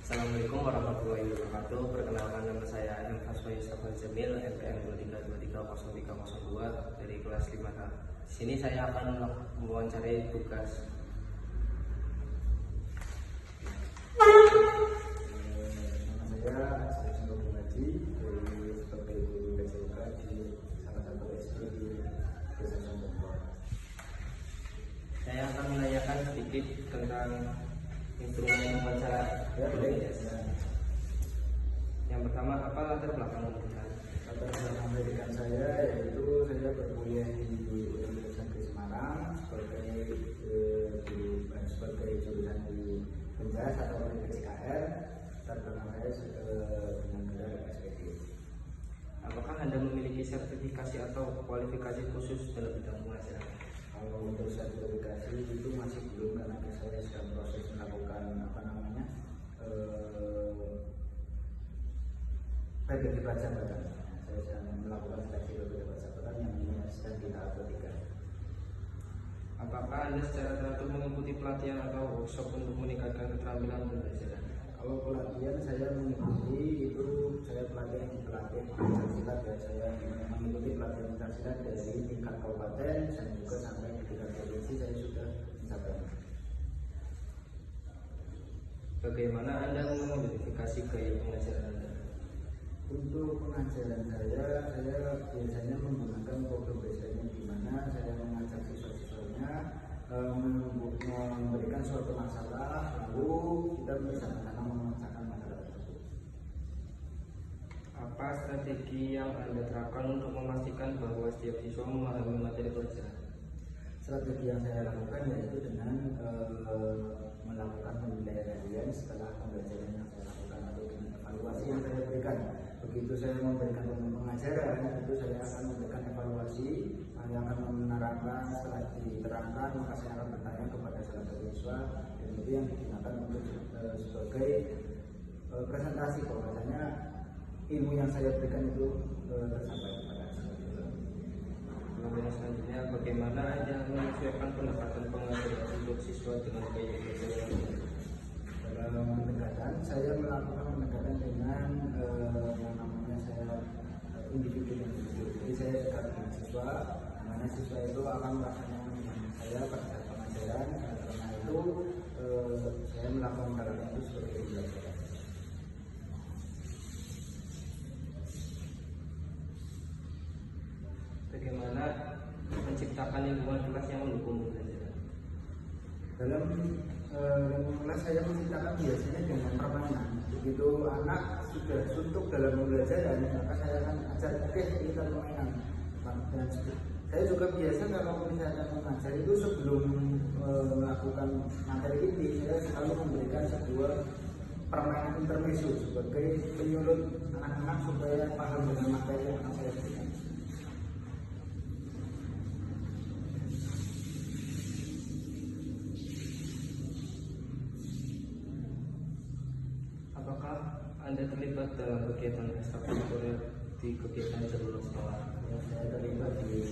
Assalamualaikum warahmatullahi wabarakatuh. Perkenalkan, nama saya M. Faswa Yustafa Jamil, NPM 232302 dari kelas 5A. Di sini saya akan mewawancarai tugas. Nama saya Sendok Haji dari sebagai guru BCK di salah satu SD di Desa Sumberwuluh. Saya akan menanyakan sedikit tentang instrumen wawancara. Yang pertama, apa latar belakang pendidikan? Latar belakang pendidikan saya yaitu saya berkuliah di Universitas Negeri Semarang sebagai jurusan di Penjas atau PJKR. Latar belakang saya dengan gelar SPD. Apakah Anda memiliki sertifikasi atau kualifikasi khusus dalam bidang pengajaran? Kalau untuk sertifikasi itu masih belum, karena saya sedang proses melakukan PBB Jabatan. Saya sedang melakukan seleksi PBB Jabatan yang ini sedang di tahap ketiga. Apakah Anda secara teratur mengikuti pelatihan atau workshop untuk meningkatkan keterampilan pembelajaran? Kalau pelatihan saya mengikuti itu, saya pelatih pencaksilat ya, saya mengikuti pelatihan pencaksilat dari tingkat kabupaten dan juga sampai di tingkat provinsi saya sudah mencapai. Bagaimana Anda memodifikasi gaya pengajaran Anda? Untuk pengajaran saya biasanya menggunakan program belajarnya, di mana saya mengajak siswa-siswanya memberikan suatu masalah, lalu kita bersama-sama memecahkan masalah tersebut. Apa strategi yang Anda terapkan untuk memastikan bahwa setiap siswa memahami materi pelajaran? Strategi yang saya lakukan yaitu dengan melakukan penilaian harian setelah pembelajaran yang saya lakukan atau dengan evaluasi yang saya berikan. Begitu saya memberikan pengajaran, itu saya akan memberikan evaluasi, saya akan menerangkan, setelah diterangkan maka saya akan bertanya kepada salah satu siswa, dan itu yang digunakan untuk sebagai presentasi bahwasanya ilmu yang saya berikan itu tersampaikan kepada siswa. Kemudian selanjutnya, bagaimana Anda menyesuaikan pendekatan pengajaran untuk siswa dengan gaya belajar yang berbeda? Dalam pendekatan, saya melakukan pendekatan dengan yang namanya saya individu dan individu. Jadi saya dekat dengan siswa, mana siswa itu akan melaksanakan dengan saya pada saat pengajaran. Karena itu saya melakukan hal itu sebagai pembelajaran. Bagaimana menciptakan lingkungan kelas yang mendukung pembelajaran? Dalam lingkungan kelas saya menciptakan biasanya dengan permainan. Begitu anak sudah suntuk dalam pembelajaran, maka saya akan ajak, oke kita permainan. Dan saya juga biasa kalau misalnya mengajar itu sebelum melakukan materi inti, saya selalu memberikan sebuah permainan intermezzo sebagai penyulut anak-anak supaya paham dengan materi yang akan saya berikan. Apakah Anda terlibat dalam kegiatan ekstrakurikuler di kegiatan sebelum sekolah? Saya terlibat di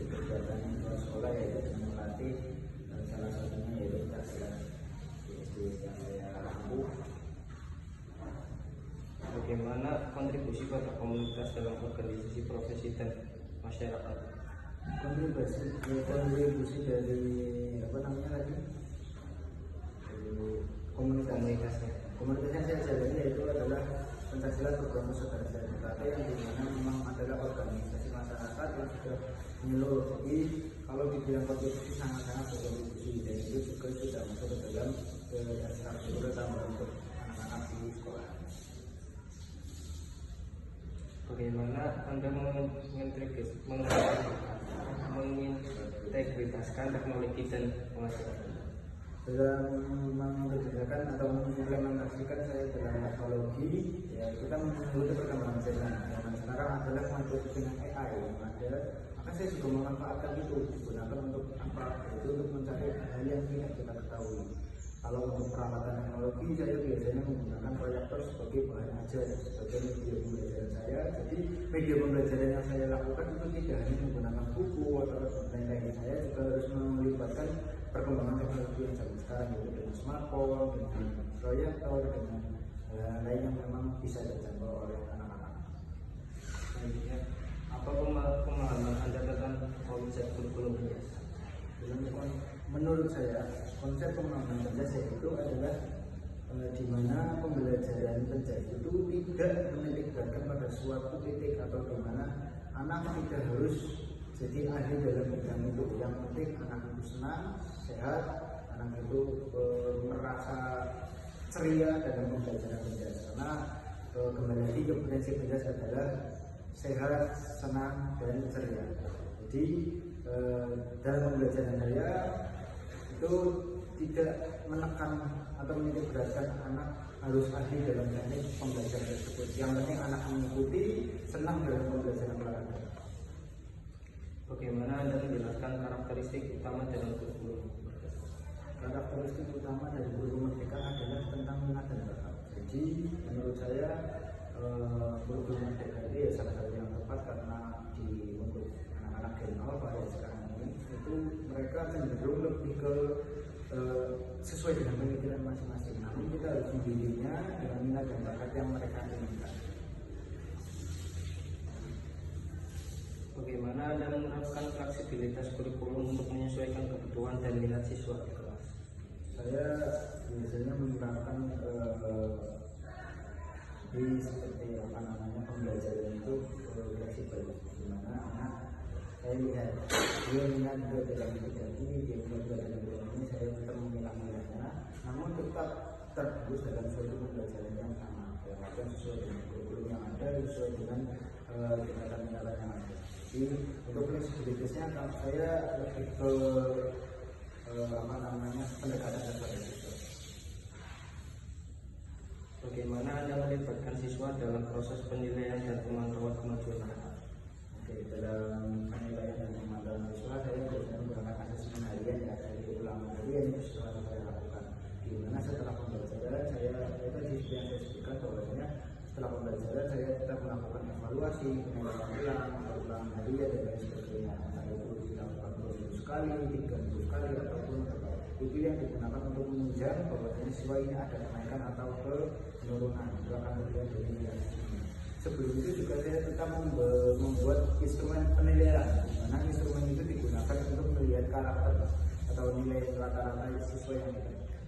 kegiatan sekolah yaitu dengan melatih salah satunya yaitu pencaksilat di SD yang saya lampu. Bagaimana kontribusi pada komunitas dalam organisasi profesi dan masyarakat? Kontribusi dari apa namanya lagi? Dari Komunitasnya. Komunitas yang saya jalani yaitu adalah pencaksilat program saudara saya DKT, yang dimana memang adalah organisasi masyarakat yang sudah menyeluruh. Jadi kalau dibilang kontribusi sangat-sangat berkontribusi, dan itu juga sudah masuk ke dalam ekstrakurikuler tambahan untuk anak-anak di sekolah. Bagaimana Anda mengintegritaskan teknologi dan pengajaran? Dalam mengerjakan atau mengimplementasikan saya dalam teknologi, ya kita mengikuti perkembangan zaman sekarang adalah mengikuti dengan AI yang ada, maka saya juga memanfaatkan itu, digunakan untuk apa? Itu untuk mencari hal yang tidak kita ketahui. Kalau untuk peralatan teknologi, saya biasanya menggunakan proyektor sebagai bahan ajar, sebagai media pembelajaran saya. Jadi media pembelajaran yang saya lakukan itu tidak hanya menggunakan buku atau lain-lain, saya juga harus melibatkan perkembangan teknologi yang zaman sekarang, yaitu dengan smartphone, dengan proyektor, dengan lain yang memang bisa dijangkau oleh anak-anak. Selanjutnya, apa pemahaman Anda tentang konsep kurikulum penjasa? Menurut saya konsep pemahaman penjasa itu adalah di mana pembelajaran penjasa itu tidak menitik beratkan pada suatu titik atau di mana anak tidak harus jadi ahli dalam bidang itu. Yang penting anak itu senang, sehat, anak itu merasa ceria dalam pembelajaran penjasa. Karena kembali lagi ke prinsip penjasa adalah sehat, senang, dan ceria. Jadi dalam pembelajaran saya itu tidak menekan atau menitik beratkan anak harus ahli dalam teknik pembelajaran tersebut. Yang penting anak mengikuti, senang dalam pembelajaran olahraga. Bagaimana Anda menjelaskan karakteristik utama dalam kurikulum? Karakteristik utama dari kurikulum merdeka adalah tentang minat dan bakat. Jadi menurut saya kurikulum merdeka itu ya salah satu yang tepat karena untuk anak-anak Gen Alpha pada sekarang ini itu mereka cenderung lebih ke sesuai dengan pemikiran masing-masing. Namun kita harus mendidiknya dengan minat dan bakat yang mereka inginkan. Bagaimana Anda menerapkan fleksibilitas kurikulum untuk menyesuaikan kebutuhan dan minat siswa di kelas? Saya biasanya menerapkan seperti pembelajaran itu fleksibel, di mana anak saya lihat dia minat dalam bidang ini, dia minat dalam bidang ini, saya tetap memilah-milahnya, namun tetap terfokus dalam suatu pembelajaran yang sama, yang sesuai dengan kurikulum yang ada, sesuai dengan minat-minat yang ada. Jadi untuk fleksibilitasnya saya lebih ke pendekatan kepada siswa. Bagaimana Anda melibatkan siswa dalam proses penilaian dan pemantauan kemajuan anak? Dalam penilaian dan pemantauan siswa saya biasanya menggunakan asesmen harian dari ulangan harian yang selalu saya lakukan. Di mana setelah pembelajaran saya tadi yang saya sebutkan bahwasanya setelah pembelajaran saya tetap melakukan evaluasi, penilaian ulang harian dan lain sebagainya. Entah itu dilakukan 2 sekali, 3 kali ataupun itu yang digunakan untuk menunjang bahwasanya siswa ini ada kenaikan atau penurunan. Itu akan terlihat dari nilai. Sebelum itu juga saya tetap membuat instrumen penilaian, di mana instrumen itu digunakan untuk melihat karakter atau nilai rata-rata siswa yang kita.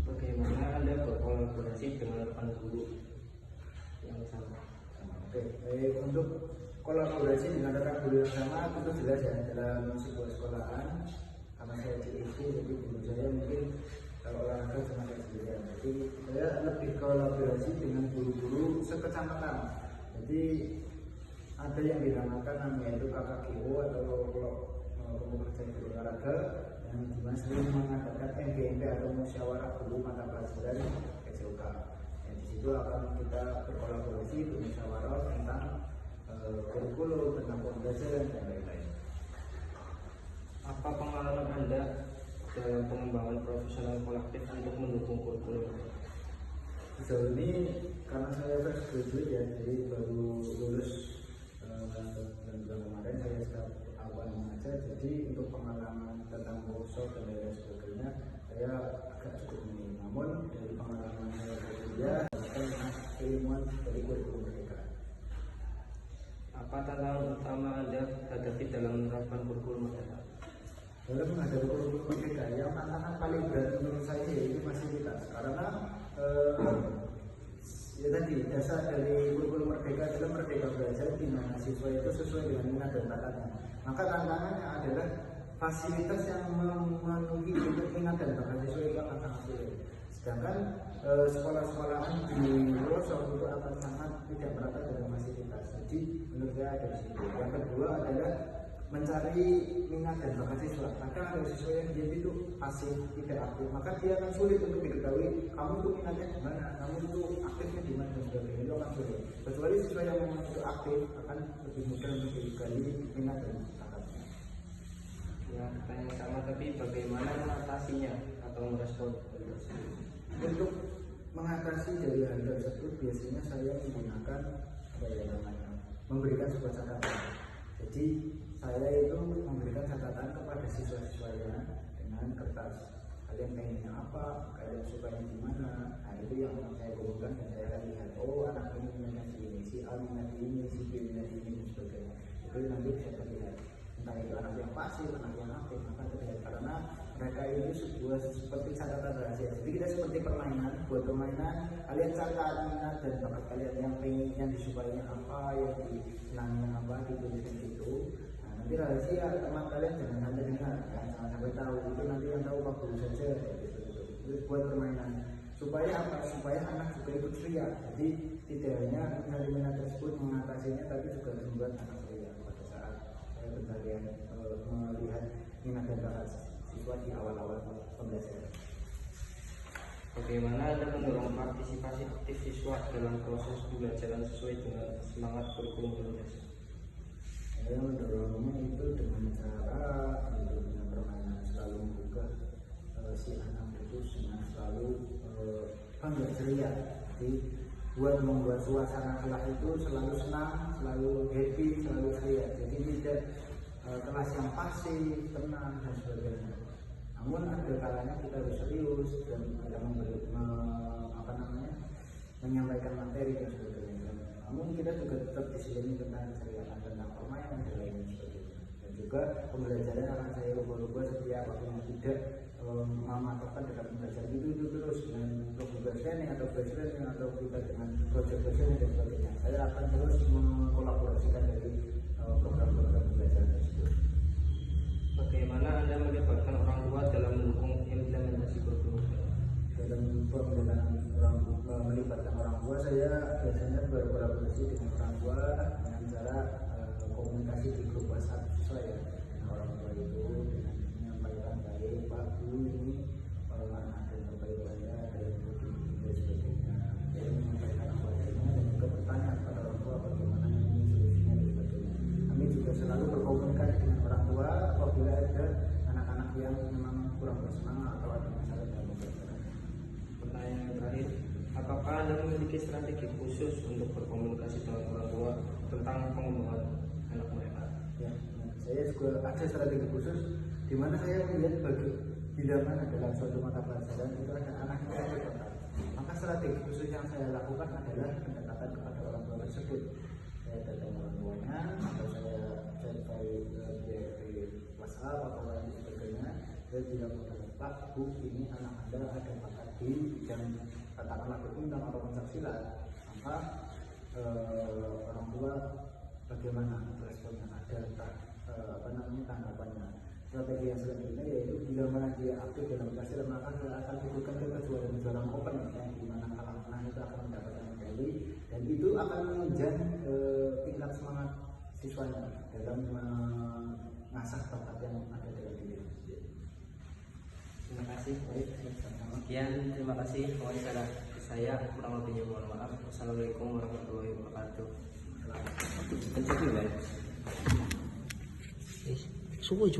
Bagaimana Anda berkolaborasi dengan rekan guru yang sama? Baik, untuk kolaborasi dengan rekan guru yang sama itu jelas ya dalam sebuah sekolahan. Karena saya CIC, jadi guru saya mungkin olahraga sama kayak saya. Jadi saya lebih kolaborasi dengan guru-guru sekecamatan. Jadi ada yang dinamakan namanya itu KKGO atau pemerintah guru olahraga yang dimana sering mengadakan MGMP atau musyawarah guru mata pelajaran SOK. Di situ akan kita berkolaborasi bermusyawarah tentang kurikulum, tentang pembelajaran dan lain-lain. Apa pengalaman Anda dalam pengembangan profesional kolektif untuk mendukung kurikulum? Sejauh ini karena saya fresh graduate ya, jadi baru lulus bulan kemarin, saya sedang awal mengajar. Jadi untuk pengalaman tentang workshop dan lain sebagainya saya agak cukup minim. Namun dari pengalaman saya bekerja tentang keilmuan dari kurikulum mereka. Apa tantangan utama Anda hadapi dalam menerapkan kurikulum mereka? Dalam menghadapi kurikulum merdeka, yang tantangan paling berat menurut saya ini fasilitas. Karena ya tadi dasar dari kurikulum merdeka adalah merdeka belajar di mana siswa itu sesuai dengan minat dan bakatnya. Maka tantangannya adalah fasilitas yang memenuhi untuk minat dan bakat siswa itu akan sangat sulit. Sedangkan sekolah-sekolahan di pelosok itu akan sangat tidak merata dengan fasilitas. Jadi menurut saya ada di situ. Yang kedua adalah mencari minat dan bakat siswa. Kadang ada siswa yang dia itu pasif, tidak aktif, maka dia akan sulit untuk diketahui kamu itu minatnya di mana, kamu itu aktifnya di mana dan sebagainya. Itu akan sulit. Kecuali siswa yang memang itu aktif akan lebih mudah untuk digali minat dan bakatnya. Ya, pertanyaan sama tapi bagaimana mengatasinya atau merespon? Untuk mengatasi dari hal tersebut biasanya saya menggunakan memberikan sebuah catatan. Jadi saya itu memberikan catatan kepada siswa-siswanya dengan kertas kalian pengennya apa, kalian sukanya gimana. Nah itu yang saya kumpulkan dan saya lihat, oh anak ini minat ini, si A minat ini, si B minat ini dan sebagainya. Itu nanti bisa terlihat entah itu anak yang pasif, anak yang aktif, maka terlihat karena mereka itu sebuah seperti catatan rahasia. Jadi kita seperti permainan, buat permainan kalian catat minat dan bakat kalian yang pengen, yang disukainya apa, yang disenanginya apa, dituliskan itu. Nah, nanti rahasia teman kalian jangan sampai dengar, jangan sampai tahu. Itu nanti yang tahu waktu saja. Itu buat permainan. Supaya apa? Supaya anak juga ikut ceria. Jadi tidak hanya minat tersebut mengatasinya, tapi juga membuat anak ceria pada saat pencarian melihat minat dan bakat siswa di awal-awal pembelajaran. Bagaimana Anda mendorong partisipasi aktif siswa dalam proses pembelajaran sesuai dengan semangat kurikulum Bumdes? Saya mendorongnya itu dengan cara dengan permainan, selalu membuka si anak itu dengan selalu bangga ceria. Jadi buat membuat suasana kelas itu selalu senang, selalu happy, selalu ceria. Jadi tidak kelas yang pasif, tenang dan sebagainya. Namun ada kalanya kita harus serius dan dalam menyampaikan materi dan sebagainya. Namun kita juga tetap disini tentang keceriaan, tentang permainan dan lain sebagainya. Dan juga pembelajaran akan saya ubah-ubah setiap waktu yang tidak mematokkan dalam pembelajaran itu terus dengan tugas training atau base training atau kita dengan project training dan sebagainya. Saya akan terus mengkolaborasikan dari program-program pembelajaran tersebut. Bagaimana Anda melibatkan orang tua dalam mendukung implementasi kurikulum? Dalam melibatkan orang tua, saya biasanya berkolaborasi dengan orang tua dengan cara komunikasi di grup WhatsApp siswa ya. Dengan orang tua itu dengan menyampaikan baik Pak Bu ini anak dan baik saya dalam begini dan sebagainya. Saya menyampaikan apa adanya dan juga bertanya kepada orang tua bagaimana ini solusinya dan sebagainya. Kami juga selalu berkomunikasi dengan orang tua apabila ada anak-anak yang memang kurang bersemangat atau ada masalah dalam pembelajaran. Pertanyaan yang terakhir, apakah Anda memiliki strategi khusus untuk berkomunikasi dengan orang tua tentang pengembangan anak mereka? Ya, saya juga ada strategi khusus di mana saya melihat bila mana dalam suatu mata pelajaran itu ada anak yang saya berbakat. Maka strategi khusus yang saya lakukan adalah pendekatan kepada orang tua tersebut. Saya datang orang tuanya atau saya chat di WhatsApp atau lain sebagainya. Saya bilang kepada Pak, Bu, ini anak Anda ada bakat di bidang katakanlah berundang atau pencaksilat. Maka orang tua bagaimana responnya, ada tanggapannya. Strategi yang selanjutnya yaitu bila mana dia aktif dalam pencaksilat, maka saya akan butuhkan ke kejuaraan open yang dimana kalah menang itu akan mendapatkan medali dan itu akan menunjang tingkat semangat siswanya dalam mengasah bakat yang ada dalam diri. Terima kasih. Baik, sama-sama. Sekian, terima kasih wawancara saya. Kurang lebihnya mohon maaf. Wassalamualaikum warahmatullahi wabarakatuh. Selamat. Pencet juga ya. Subuh